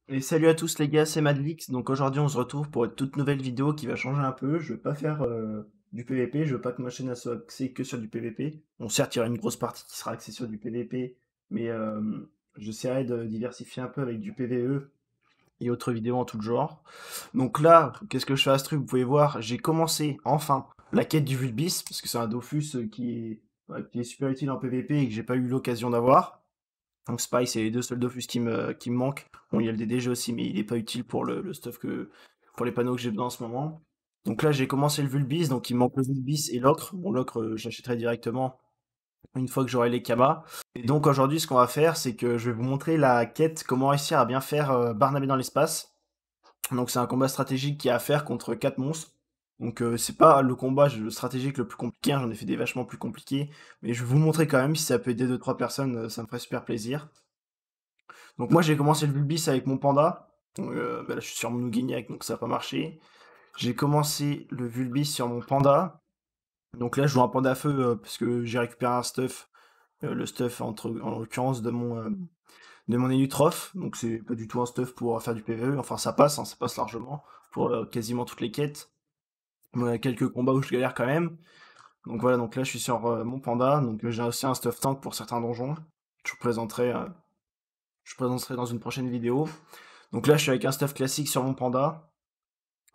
Et salut à tous les gars, c'est Madlix. Donc aujourd'hui on se retrouve pour une toute nouvelle vidéo qui va changer un peu. Je vais pas faire du PVP, je veux pas que ma chaîne elle soit axée que sur du PVP. Bon certes il y aura une grosse partie qui sera axée sur du PVP, mais j'essaierai de diversifier un peu avec du PVE et autres vidéos en tout genre. Donc là, qu'est-ce que je fais à ce truc? Vous pouvez voir, j'ai commencé enfin la quête du Vulbis, parce que c'est un Dofus qui est super utile en PVP et que j'ai pas eu l'occasion d'avoir. Donc c'est pareil, c'est les deux seuls Dofus qui me manquent. Bon, il y a le DDG aussi, mais il est pas utile pour le stuff pour les panneaux que j'ai besoin en ce moment. Donc là, j'ai commencé le Vulbis, donc il me manque le Vulbis et l'ocre. Bon, l'ocre, j'achèterai directement une fois que j'aurai les Kamas. Et donc aujourd'hui, ce qu'on va faire, c'est que je vais vous montrer la quête, comment réussir à bien faire Barnabé dans l'espace. Donc c'est un combat stratégique qui a à faire contre 4 monstres. Donc c'est pas le combat stratégique le plus compliqué, hein, j'en ai fait des vachement plus compliqués. Mais je vais vous le montrer quand même, si ça peut aider 2-3 personnes, ça me ferait super plaisir. Donc moi j'ai commencé le Bulbis avec mon panda. Là je suis sur mon Nougignac donc ça n'a pas marché. J'ai commencé le Vulbis sur mon panda. Donc là je joue un panda feu parce que j'ai récupéré un stuff. Le stuff en l'occurrence de mon Elutroph. Donc c'est pas du tout un stuff pour faire du PvE. Enfin ça passe, hein, ça passe largement pour quasiment toutes les quêtes. Bon, il y a quelques combats où je galère quand même. Donc voilà, donc là je suis sur mon panda. Donc j'ai aussi un stuff tank pour certains donjons. Je vous présenterai, je présenterai dans une prochaine vidéo. Donc là, je suis avec un stuff classique sur mon panda.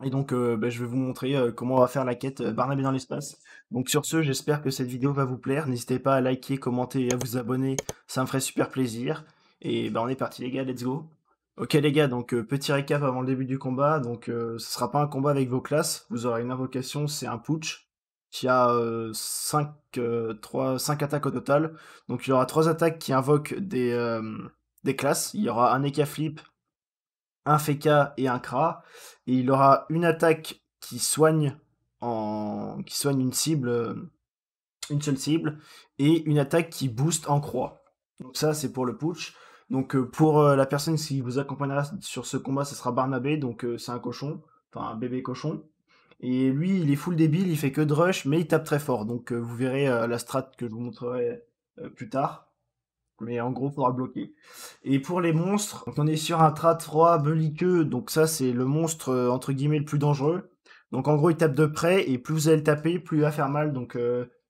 Et donc, je vais vous montrer comment on va faire la quête Barnabé dans l'espace. Donc sur ce, j'espère que cette vidéo va vous plaire. N'hésitez pas à liker, commenter et à vous abonner. Ça me ferait super plaisir. Et on est parti les gars, let's go. Ok les gars, donc petit récap avant le début du combat. Donc ce sera pas un combat avec vos classes. Vous aurez une invocation, c'est un putsch qui a 5 attaques au total. Donc il y aura 3 attaques qui invoquent des classes. Il y aura un Eka Flip, un Feka et un Kra, et il aura une attaque qui soigne une cible, une seule cible, et une attaque qui booste en croix. Donc ça c'est pour le putsch. Donc pour la personne qui vous accompagnera sur ce combat, ce sera Barnabé, donc c'est un cochon, enfin un bébé cochon. Et lui, il est full débile, il fait que de rush, mais il tape très fort. Donc vous verrez la strat que je vous montrerai plus tard. Mais en gros, faudra bloquer. Et pour les monstres, donc on est sur un Trat 3 belliqueux, donc ça c'est le monstre entre guillemets le plus dangereux. Donc en gros il tape de près et plus vous allez le taper, plus il va faire mal, donc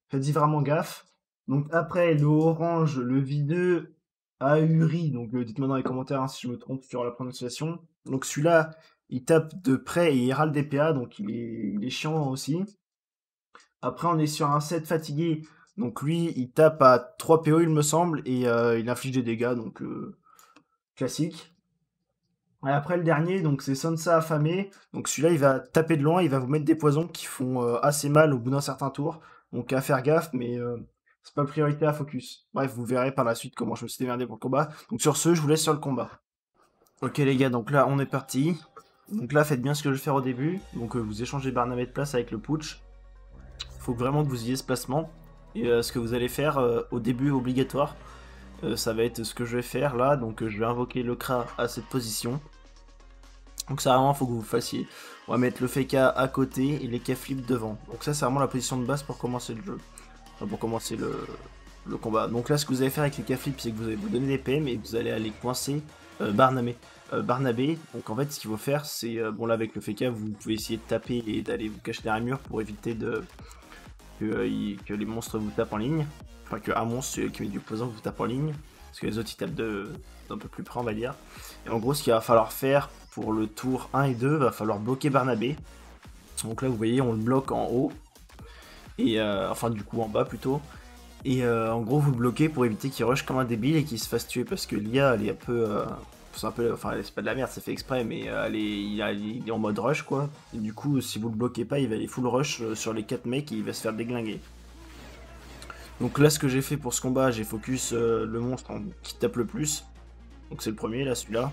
faites-y vraiment gaffe. Donc après le orange, le videux, Ahuri, donc dites-moi dans les commentaires hein, si je me trompe sur la prononciation. Donc celui-là, il tape de près et il râle des PA, donc il est chiant aussi. Après, on est sur un set fatigué. Donc lui, il tape à 3 PO, il me semble, et il inflige des dégâts, donc classique. Et après, le dernier, donc c'est Sansa affamé. Donc celui-là, il va taper de loin, il va vous mettre des poisons qui font assez mal au bout d'un certain tour. Donc à faire gaffe, mais c'est pas priorité à focus. Bref, vous verrez par la suite comment je me suis démerdé pour le combat. Donc sur ce, je vous laisse sur le combat. Ok les gars, donc là, on est parti. Donc là, faites bien ce que je vais faire au début. Donc vous échangez Barnabé de place avec le putsch. Faut vraiment que vous ayez ce placement. Et ce que vous allez faire au début obligatoire, ça va être ce que je vais faire là. Donc je vais invoquer le Kra à cette position. Donc ça vraiment faut que vous fassiez. On va mettre le Feka à côté et les K-flip devant. Donc ça c'est vraiment la position de base pour commencer le jeu. Enfin, pour commencer le combat. Donc là ce que vous allez faire avec les K-flip c'est que vous allez vous donner des PM et vous allez aller coincer Barnabé. Barnabé, donc en fait ce qu'il faut faire c'est, bon là avec le Feka vous pouvez essayer de taper et d'aller vous cacher derrière un mur pour éviter que les monstres vous tapent en ligne. Enfin, qu'un monstre qui met du poison vous tape en ligne. Parce que les autres ils tapent d'un peu plus près, on va dire. Et en gros, ce qu'il va falloir faire pour le tour 1 et 2, va falloir bloquer Barnabé. Donc là, vous voyez, on le bloque en haut. Et enfin, du coup, en bas plutôt. Et en gros, vous le bloquez pour éviter qu'il rush comme un débile et qu'il se fasse tuer. Parce que l'IA, elle est un peu. C'est un peu, enfin, c'est pas de la merde, c'est fait exprès, mais il est en mode rush quoi. Et du coup, si vous le bloquez pas, il va aller full rush sur les 4 mecs et il va se faire déglinguer. Donc là, ce que j'ai fait pour ce combat, j'ai focus le monstre qui tape le plus. Donc c'est le premier, là, celui-là.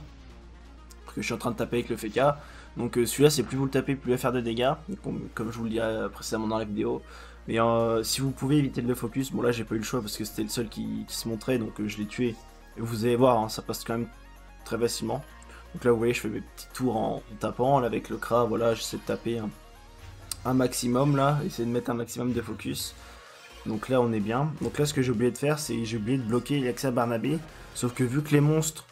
Parce que je suis en train de taper avec le Feka. Donc celui-là, c'est plus vous le tapez, plus il va faire de dégâts. Comme je vous le disais précédemment dans la vidéo. Mais si vous pouvez éviter de le focus, bon là, j'ai pas eu le choix parce que c'était le seul qui se montrait. Donc je l'ai tué. Et vous allez voir, hein, ça passe quand même très facilement. Donc là, vous voyez, je fais mes petits tours en tapant. Là, avec le Kra, voilà, j'essaie de taper un maximum, là. Essayer de mettre un maximum de focus. Donc là on est bien. Donc là ce que j'ai oublié de faire c'est j'ai oublié de bloquer l'accès à Barnabé. Sauf que vu que les monstres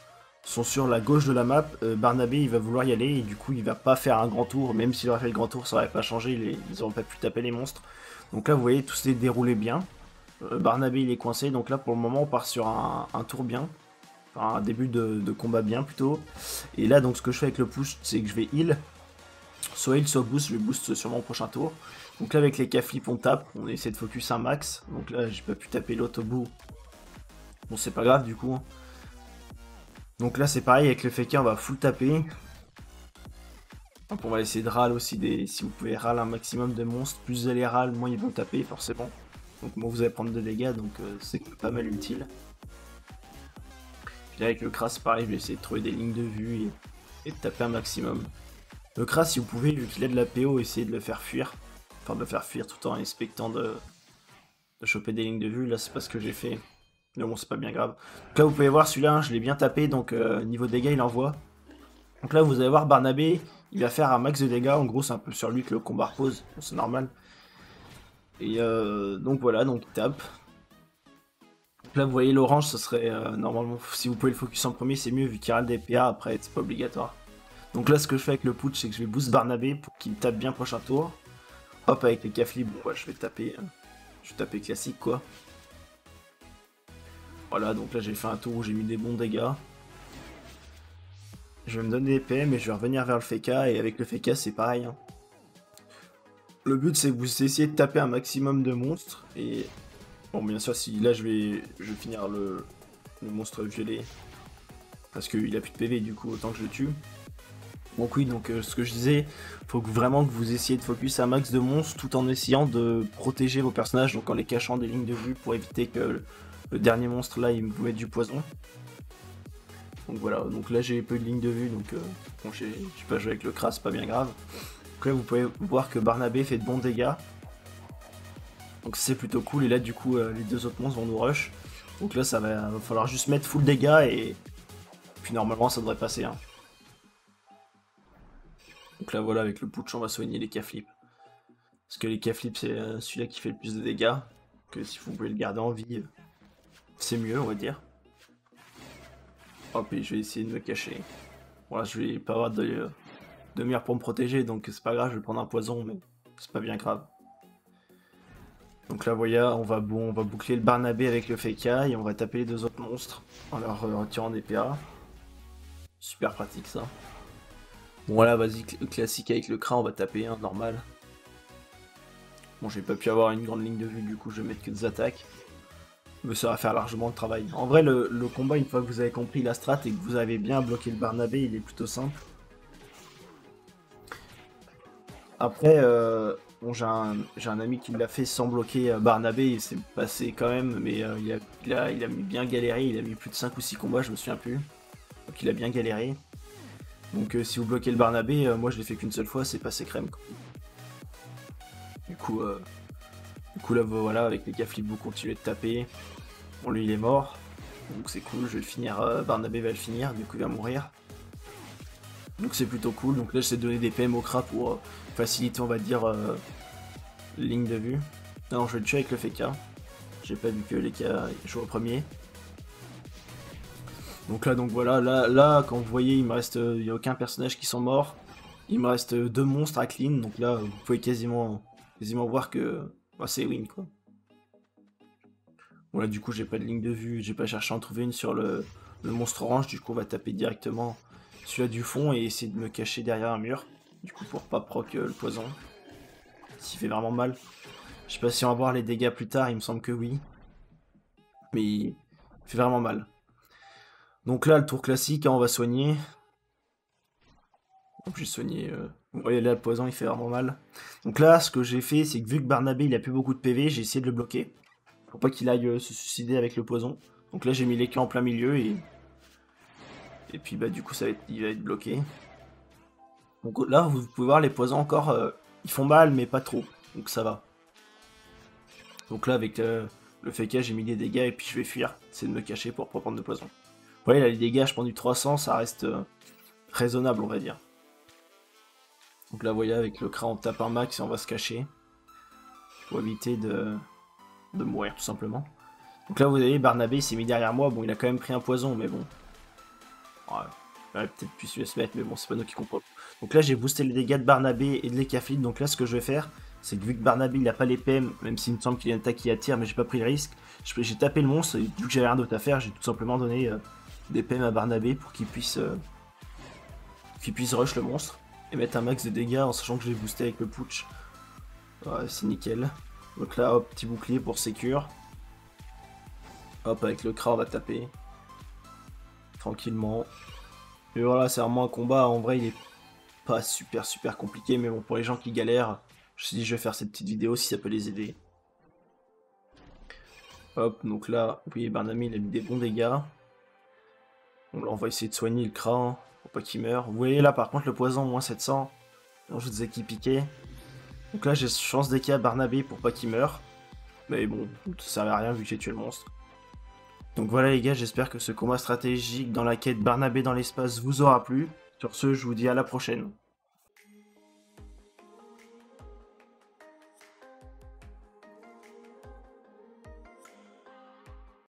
sont sur la gauche de la map, Barnabé il va vouloir y aller et du coup il va pas faire un grand tour, même s'il aurait fait le grand tour ça aurait pas changé, ils auraient pas pu taper les monstres. Donc là vous voyez tout s'est déroulé bien, Barnabé il est coincé, donc là pour le moment on part sur un tour bien, enfin un début de combat bien plutôt. Et là donc ce que je fais avec le push c'est que je vais heal, soit heal soit boost, je vais boost sur mon prochain tour. Donc là avec les K-flip on tape, on essaie de focus un max, donc là j'ai pas pu taper l'autre au bout, bon c'est pas grave du coup. Donc là c'est pareil avec le FK on va full taper. Donc on va essayer de râle aussi si vous pouvez râle un maximum de monstres, plus vous allez râle, moins ils vont taper forcément. Donc moi vous allez prendre de dégâts donc c'est pas mal utile. Puis là avec le Kras pareil je vais essayer de trouver des lignes de vue et de taper un maximum. Le Kras si vous pouvez vu qu'il a de la PO essayez de le faire fuir. Enfin de le faire fuir tout en expectant de choper des lignes de vue, là c'est pas ce que j'ai fait. Mais bon c'est pas bien grave. Donc là vous pouvez voir celui-là, hein, je l'ai bien tapé donc niveau dégâts il envoie. Donc là vous allez voir Barnabé, il va faire un max de dégâts, en gros c'est un peu sur lui que le combat repose, bon, c'est normal. Et donc voilà, donc il tape. Donc là vous voyez l'orange, ce serait normalement, si vous pouvez le focus en premier c'est mieux vu qu'il y aura des PA, après c'est pas obligatoire. Donc là ce que je fais avec le putsch c'est que je vais boost Barnabé pour qu'il tape bien prochain tour. Hop avec les Cafli, bon ouais, je vais taper classique quoi. Voilà donc là j'ai fait un tour où j'ai mis des bons dégâts. Je vais me donner des PM et je vais revenir vers le FK et avec le FK c'est pareil. Hein. Le but c'est que vous essayez de taper un maximum de monstres et bon bien sûr si là je vais finir le monstre violet parce qu'il a plus de PV du coup autant que je le tue. Donc oui donc ce que je disais, faut vraiment que vous essayez de focus un max de monstres tout en essayant de protéger vos personnages donc en les cachant des lignes de vue pour éviter que le dernier monstre là il vous mette du poison. Donc voilà, donc là j'ai peu de lignes de vue donc bon, j'ai pas joué avec le Kras, pas bien grave. Donc là vous pouvez voir que Barnabé fait de bons dégâts. Donc c'est plutôt cool et là du coup les deux autres monstres vont nous rush. Donc là ça va falloir juste mettre full dégâts et puis normalement ça devrait passer. Hein. Donc là voilà avec le putsch on va soigner les K-flip. Parce que les K-flip c'est celui-là qui fait le plus de dégâts. Que si vous pouvez le garder en vie, c'est mieux on va dire. Hop et je vais essayer de me cacher. Voilà je vais pas avoir de mire pour me protéger donc c'est pas grave je vais prendre un poison mais c'est pas bien grave. Donc là, vous voyez, on va boucler le Barnabé avec le Feka et on va taper les deux autres monstres en leur retirant des PA. Super pratique ça. Bon voilà, vas-y, classique avec le cran, on va taper, hein, normal. Bon, j'ai pas pu avoir une grande ligne de vue, du coup je vais mettre que des attaques. Mais ça va faire largement le travail. En vrai, le combat, une fois que vous avez compris la strat et que vous avez bien bloqué le Barnabé, il est plutôt simple. Après, bon, j'ai un ami qui l'a fait sans bloquer Barnabé, il s'est passé quand même, mais il a bien galéré, il a mis plus de 5 ou 6 combats, je me souviens plus. Donc il a bien galéré. Donc si vous bloquez le Barnabé, moi je l'ai fait qu'une seule fois, c'est passé crème. Quoi. Du coup là voilà, avec les K-flip vous continuez de taper. Bon lui il est mort, donc c'est cool, je vais le finir, Barnabé va le finir, du coup il va mourir. Donc c'est plutôt cool, donc là j'essaie de donner des PM au Kra pour faciliter on va dire ligne de vue. Non je vais le tuer avec le Feka. J'ai pas vu que les K jouent au premier. Donc là donc voilà, là quand vous voyez il me reste, il n'y a aucun personnage qui sont morts. Il me reste 2 monstres à clean, donc là vous pouvez quasiment voir que bah, c'est win quoi. Bon là du coup j'ai pas de ligne de vue, j'ai pas cherché à en trouver une sur le monstre orange, du coup on va taper directement celui-là du fond et essayer de me cacher derrière un mur. Du coup pour pas proc le poison. S'il fait vraiment mal. Je sais pas si on va voir les dégâts plus tard, il me semble que oui. Mais il fait vraiment mal. Donc là le tour classique, hein, on va soigner. Donc j'ai soigné. Vous voyez là le poison il fait vraiment mal. Donc là ce que j'ai fait c'est que vu que Barnabé il a plus beaucoup de PV, j'ai essayé de le bloquer. Pour pas qu'il aille se suicider avec le poison. Donc là j'ai mis l'éclat en plein milieu et puis bah du coup il va être bloqué. Donc là vous pouvez voir les poisons encore, ils font mal mais pas trop, donc ça va. Donc là avec le FK j'ai mis des dégâts et puis je vais fuir, c'est de me cacher pour pas prendre de poison. Vous voyez là les dégâts je prends du 300, ça reste raisonnable on va dire. Donc là vous voyez avec le cran on tape un max et on va se cacher. Pour éviter de mourir tout simplement. Donc là vous voyez Barnabé il s'est mis derrière moi, bon il a quand même pris un poison mais bon. Ouais, ouais, peut-être plus se mettre, mais bon, c'est pas nous qui comprenons. Donc là, j'ai boosté les dégâts de Barnabé et de l'Ekafid. Donc là, ce que je vais faire, c'est que vu que Barnabé, il a pas les PM, même s'il me semble qu'il y a une attaque qui attire, mais j'ai pas pris le risque, j'ai tapé le monstre, et vu que j'avais rien d'autre à faire, j'ai tout simplement donné des PM à Barnabé pour qu'il puisse rush le monstre et mettre un max de dégâts en sachant que je l'ai boosté avec le putsch. Ouais, c'est nickel. Donc là, hop, petit bouclier pour sécure. Hop, avec le Kra, on va taper. Tranquillement. Et voilà, c'est vraiment un combat, en vrai, il est pas super compliqué, mais bon, pour les gens qui galèrent, je me suis dit, je vais faire cette petite vidéo si ça peut les aider. Hop, donc là, vous voyez, Barnami, il a mis des bons dégâts. Bon, là, on va essayer de soigner le Kra, hein, pour pas qu'il meure. Vous voyez, là, par contre, le poison, moins 700. Non, je disais qu'il piquait. Donc là, j'ai chance d'équipe à Barnabé pour pas qu'il meure. Mais bon, ça servait à rien vu que j'ai tué le monstre. Donc voilà les gars, j'espère que ce combat stratégique dans la quête Barnabé dans l'espace vous aura plu. Sur ce, je vous dis à la prochaine.